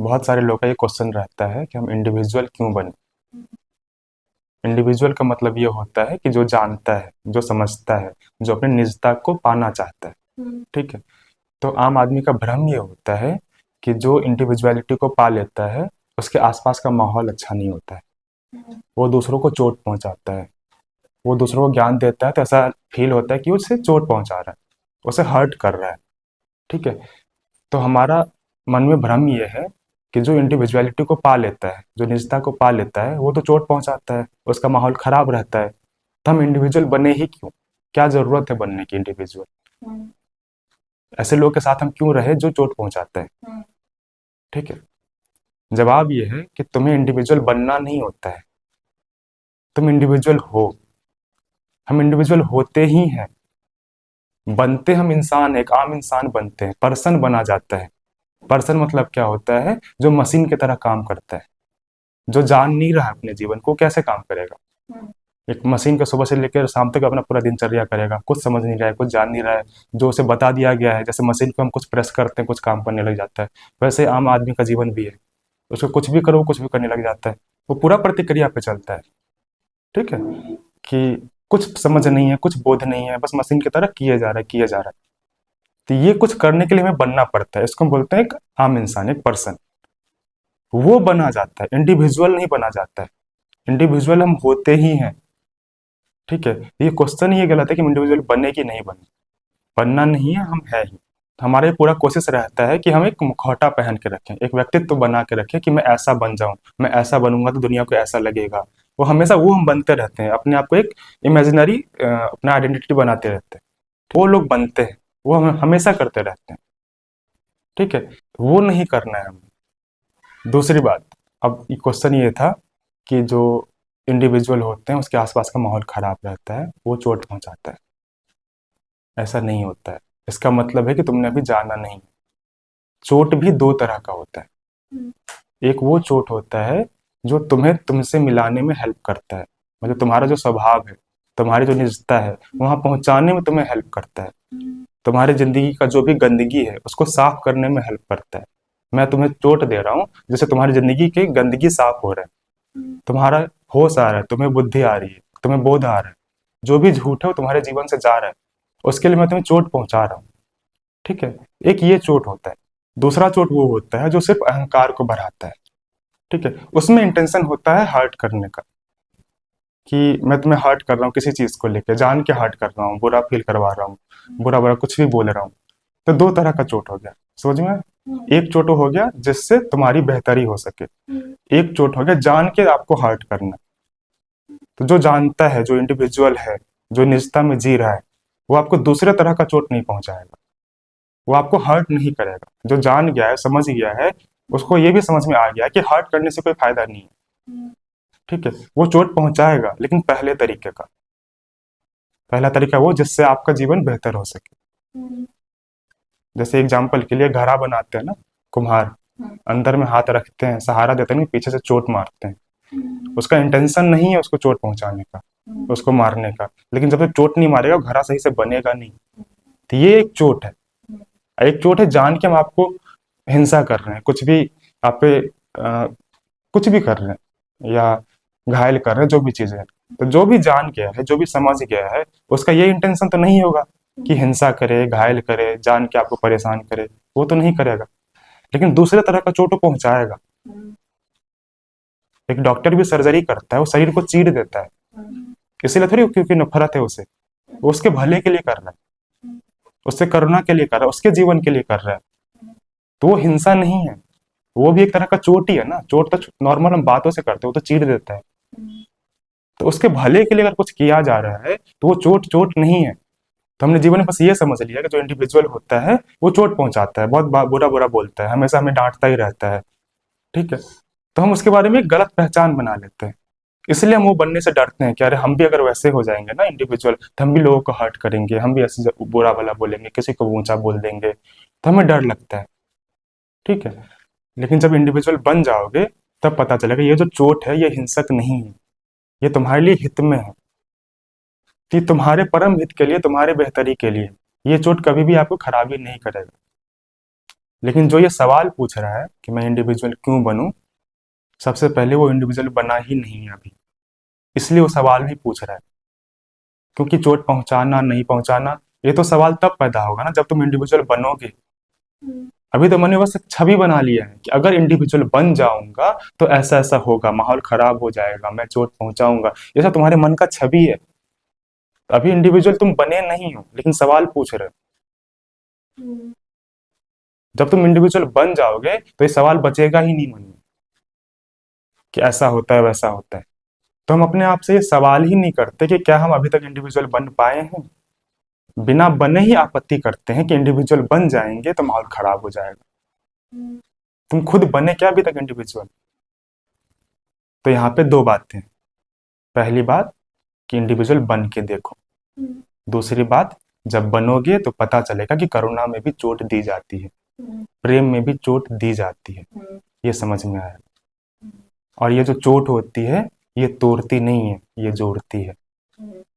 बहुत सारे लोगों का ये क्वेश्चन रहता है कि हम इंडिविजुअल क्यों बने। इंडिविजुअल का मतलब ये होता है कि जो जानता है, जो समझता है, जो अपने निजता को पाना चाहता है। ठीक है। तो आम आदमी का भ्रम ये होता है कि जो इंडिविजुअलिटी को पा लेता है उसके आसपास का माहौल अच्छा नहीं होता है, वो दूसरों को चोट पहुंचाता है। वो दूसरों को ज्ञान देता है तो ऐसा फील होता है कि उससे चोट पहुंचा रहा है, उसे हर्ट कर रहा है। ठीक है। तो हमारा मन में भ्रम ये है कि जो इंडिविजुअलिटी को पा लेता है, जो निजता को पा लेता है, वो तो चोट पहुंचाता है, उसका माहौल खराब रहता है। तो हम इंडिविजुअल बने ही क्यों? क्या जरूरत है बनने की इंडिविजुअल? ऐसे लोगों के साथ हम क्यों रहे जो चोट पहुंचाते हैं? ठीक है। जवाब ये है कि तुम्हें इंडिविजुअल बनना नहीं होता है, तुम इंडिविजुअल हो। हम इंडिविजुअल होते ही हैं। बनते हम इंसान, एक आम इंसान बनते हैं, पर्सन बना जाता है। पर्सन मतलब क्या होता है? जो मशीन की तरह काम करता है, जो जान नहीं रहा है अपने जीवन को, कैसे काम करेगा? एक मशीन का सुबह से लेकर शाम तक अपना पूरा दिनचर्या करेगा, कुछ समझ नहीं रहा है, कुछ जान नहीं रहा है। जो उसे बता दिया गया है, जैसे मशीन को हम कुछ प्रेस करते हैं कुछ काम करने लग जाता है, वैसे आम आदमी का जीवन भी है। उसको कुछ भी करो कुछ भी करने लग जाता है, वो पूरा प्रतिक्रिया पे चलता है। ठीक है। कि कुछ समझ नहीं है, कुछ बोध नहीं है, बस मशीन की तरह किए जा रहा है किए जा रहा है। तो ये कुछ करने के लिए हमें बनना पड़ता है, इसको हम बोलते हैं एक आम इंसान, एक पर्सन। वो बना जाता है, इंडिविजुअल नहीं बना जाता है। इंडिविजुअल हम होते ही हैं। ठीक है। ये क्वेश्चन ही गलत है कि हम इंडिविजुअल बने कि नहीं बने। बनना नहीं है, हम है ही। हमारा ये पूरा कोशिश रहता है कि हम एक मुखौटा पहन के रखें, एक व्यक्तित्व बना के रखें कि मैं ऐसा बन जाऊं, मैं ऐसा बनूंगा तो दुनिया को ऐसा लगेगा। वो हमेशा वो हम बनते रहते हैं, अपने आप को एक इमेजिनरी अपना आइडेंटिटी बनाते रहते हैं। वो लोग बनते हैं, वो हम हमेशा करते रहते हैं। ठीक है। वो नहीं करना है हमें। दूसरी बात, अब क्वेश्चन ये था कि जो इंडिविजुअल होते हैं उसके आसपास का माहौल खराब रहता है, वो चोट पहुंचाता है। ऐसा नहीं होता है। इसका मतलब है कि तुमने अभी जाना नहीं। चोट भी दो तरह का होता है। एक वो चोट होता है जो तुम्हें तुमसे मिलाने में हेल्प करता है, मतलब तुम्हारा जो स्वभाव है, तुम्हारी जो निजता है, वहां पहुंचाने में तुम्हें हेल्प करता है। तुम्हारी जिंदगी का जो भी गंदगी है उसको साफ करने में हेल्प करता है। मैं तुम्हें चोट दे रहा हूँ जिससे तुम्हारी जिंदगी की गंदगी साफ हो रहा है, तुम्हारा होश आ रहा है, तुम्हें बुद्धि आ रही है, तुम्हें बोध आ रहा है। जो भी झूठ है वो तुम्हारे जीवन से जा रहा है, उसके लिए मैं तुम्हें चोट पहुंचा रहा हूँ। ठीक है। एक ये चोट होता है। दूसरा चोट वो होता है जो सिर्फ अहंकार को बढ़ाता है। ठीक है। उसमें इंटेंशन होता है हर्ट करने का, कि मैं तुम्हें हर्ट कर रहा हूँ किसी चीज को लेकर, जान के हर्ट कर रहा हूँ, बुरा फील करवा रहा हूँ, बुरा बुरा कुछ भी बोल रहा हूँ। तो दो तरह का चोट हो गया, समझ में आया? एक चोट हो गया जिससे तुम्हारी बेहतरी हो सके, एक चोट हो गया जान के आपको हर्ट करना। तो जो जानता है, जो इंडिविजुअल है, जो निजता में जी रहा है, वो आपको दूसरे तरह का चोट नहीं पहुंचाएगा, वो आपको हर्ट नहीं करेगा। जो जान गया है, समझ गया है, उसको ये भी समझ में आ गया कि हर्ट करने से कोई फायदा नहीं है। ठीक है। वो चोट पहुंचाएगा लेकिन पहले तरीके का। पहला तरीका वो जिससे आपका जीवन बेहतर हो सके। जैसे एग्जाम्पल के लिए घड़ा बनाते हैं ना, कुम्हार अंदर में हाथ रखते हैं, सहारा देते हैं, पीछे से चोट मारते हैं। उसका इंटेंशन नहीं है उसको चोट पहुंचाने का, उसको मारने का, लेकिन जब तक चोट नहीं मारेगा घड़ा सही से बनेगा नहीं। तो ये एक चोट है। एक चोट है जान के हम आपको हिंसा कर रहे हैं, कुछ भी आप पे कुछ भी कर रहे हैं या घायल कर रहे हैं, जो भी चीजें है। तो जो भी जान गया है, जो भी समझ गया है, उसका ये इंटेंशन तो नहीं होगा कि हिंसा करे, घायल करे, जान के आपको परेशान करे। वो तो नहीं करेगा, लेकिन दूसरे तरह का चोट वो पहुंचाएगा। एक डॉक्टर भी सर्जरी करता है, वो शरीर को चीर देता है, इसीलिए थोड़ी क्योंकि नफरत है उसे, वो उसके भले के लिए कर रहा है, उससे करुणा के लिए कर रहा है, उसके जीवन के लिए कर रहा है। तो वो हिंसा नहीं है, वो भी एक तरह का चोट ही है ना। चोट तो नॉर्मल हम बातों से करते हैं, वो तो चीर देता है। तो उसके भले के लिए अगर कुछ किया जा रहा है तो वो चोट चोट नहीं है। तो हमने जीवन में बस ये समझ लिया कि जो इंडिविजुअल होता है वो चोट पहुंचाता है, बहुत बुरा बुरा बोलता है, हमेशा हमें डांटता ही रहता है। ठीक है। तो हम उसके बारे में एक गलत पहचान बना लेते हैं, इसलिए हम वो बनने से डरते हैं कि अरे हम भी अगर वैसे हो जाएंगे ना इंडिविजुअल, तो हम भी लोगों को हर्ट करेंगे, हम भी ऐसे बुरा भला बोलेंगे, किसी को ऊंचा बोल देंगे, तो हमें डर लगता है। ठीक है। लेकिन जब इंडिविजुअल बन जाओगे तब पता चलेगा ये जो चोट है ये हिंसक नहीं है, ये तुम्हारे लिए हित में है, कि तुम्हारे परम हित के लिए, तुम्हारे बेहतरी के लिए। ये चोट कभी भी आपको खराबी नहीं करेगा। लेकिन जो ये सवाल पूछ रहा है कि मैं इंडिविजुअल क्यों बनूं, सबसे पहले वो इंडिविजुअल बना ही नहीं है अभी, इसलिए वो सवाल भी पूछ रहा है। क्योंकि चोट पहुंचाना नहीं पहुंचाना, ये तो सवाल तब पैदा होगा ना जब तुम इंडिविजुअल बनोगे। अभी तो मैंने बस एक छवि बना लिया है कि अगर इंडिविजुअल बन जाऊंगा तो ऐसा ऐसा होगा, माहौल खराब हो जाएगा, मैं चोट पहुंचाऊंगा, ऐसा तुम्हारे मन का छवि है। अभी इंडिविजुअल तुम बने नहीं हो, लेकिन सवाल पूछ रहे हो। जब तुम इंडिविजुअल बन जाओगे तो ये सवाल बचेगा ही नहीं मन में कि ऐसा होता है वैसा होता है। तो हम अपने आप से ये सवाल ही नहीं करते कि क्या हम अभी तक इंडिविजुअल बन पाए हैं। बिना बने ही आपत्ति करते हैं कि इंडिविजुअल बन जाएंगे तो माहौल खराब हो जाएगा। तुम खुद बने क्या अभी तक इंडिविजुअल? तो यहाँ पे दो बातें। पहली बात कि इंडिविजुअल बन के देखो। दूसरी बात, जब बनोगे तो पता चलेगा कि करुणा में भी चोट दी जाती है, प्रेम में भी चोट दी जाती है, ये समझ में आया। और ये जो चोट होती है ये तोड़ती नहीं है, ये जोड़ती है।